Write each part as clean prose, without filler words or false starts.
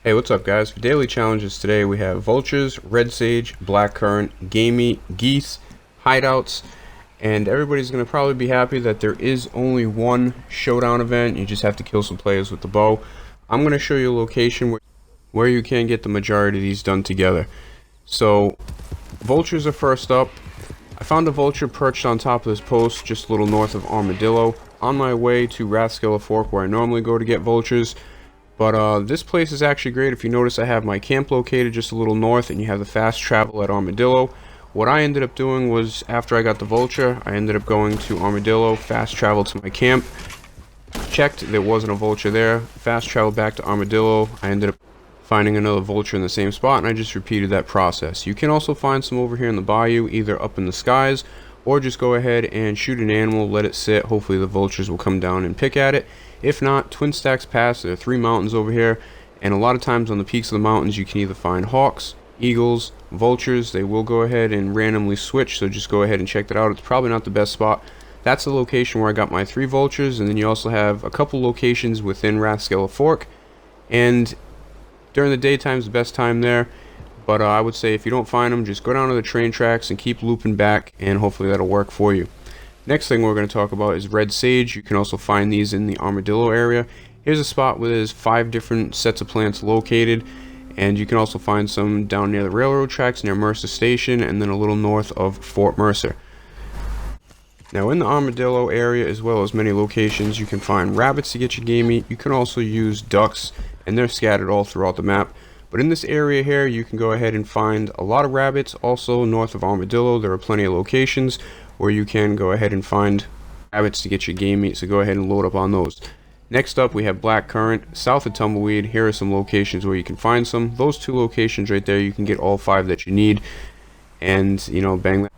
Hey, what's up guys? For daily challenges today we have Vultures, Red Sage, Black Currant, Gamey, Geese, Hideouts, and everybody's going to probably be happy that there is only one showdown event. You just have to kill some players with the bow. I'm going to show you a location where you can get the majority of these done together. So, Vultures are first up. I found a vulture perched on top of this post just a little north of Armadillo, on my way to Rathskeller Fork where I normally go to get vultures. But this place is actually great. If you notice, I have my camp located just a little north, and you have the fast travel at Armadillo. What I ended up doing was, after I got the vulture, I ended up going to Armadillo, fast travel to my camp, checked, there wasn't a vulture there, fast travel back to Armadillo, I ended up finding another vulture in the same spot, and I just repeated that process. You can also find some over here in the bayou, either up in the skies, or just go ahead and shoot an animal, let it sit, hopefully the vultures will come down and pick at it. If not, Twin Stacks Pass, there are 3 mountains over here, and a lot of times on the peaks of the mountains you can either find hawks, eagles, vultures. They will go ahead and randomly switch, so just go ahead and check that out. It's probably not the best spot. That's the location where I got my 3 vultures, and then you also have a couple locations within Rathskeller Fork, and during the daytime is the best time there. But I would say if you don't find them, just go down to the train tracks and keep looping back, and hopefully that'll work for you. Next thing we're going to talk about is Red Sage. You can also find these in the Armadillo area. Here's a spot where there's 5 different sets of plants located, and you can also find some down near the railroad tracks near Mercer Station, and then a little north of Fort Mercer. Now in the Armadillo area, as well as many locations, you can find rabbits to get your game meat. You can also use ducks, and they're scattered all throughout the map. But in this area here, you can go ahead and find a lot of rabbits. Also north of Armadillo, there are plenty of locations where you can go ahead and find rabbits to get your game meat, so go ahead and load up on those. Next up we have Black Currant, south of Tumbleweed. Here are some locations where you can find some. Those 2 locations right there, you can get all 5 that you need, and bang that.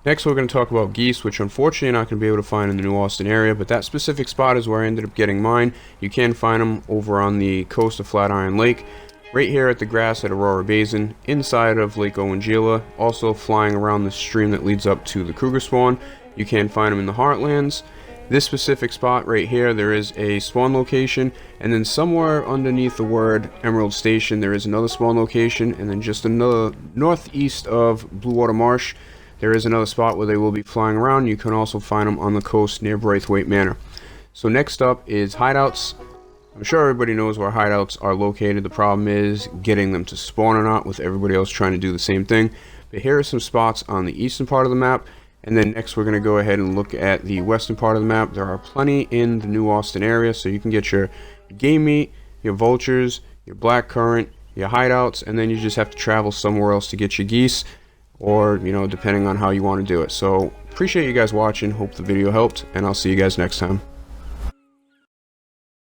Next we're going to talk about geese, which unfortunately you're not going to be able to find in the New Austin area, but that specific spot is where I ended up getting mine. You can find them over on the coast of Flatiron Lake, right here at the grass at Aurora Basin, inside of Lake Owanjila, also flying around the stream that leads up to the cougar spawn. You can find them in the heartlands. This specific spot right here, there is a spawn location, and then somewhere underneath the word Emerald Station there is another spawn location, and then just another northeast of Blue Water Marsh there is another spot where they will be flying around. You can also find them on the coast near Braithwaite Manor. So next up is Hideouts. I'm sure everybody knows where hideouts are located. The problem is getting them to spawn or not, with everybody else trying to do the same thing. But here are some spots on the eastern part of the map, and then next we're going to go ahead and look at the western part of the map. There are plenty in the New Austin area, so you can get your game meat, your vultures, your black currant, your hideouts, and then you just have to travel somewhere else to get your geese, or depending on how you want to do it. So appreciate you guys watching, hope the video helped, and I'll see you guys next time.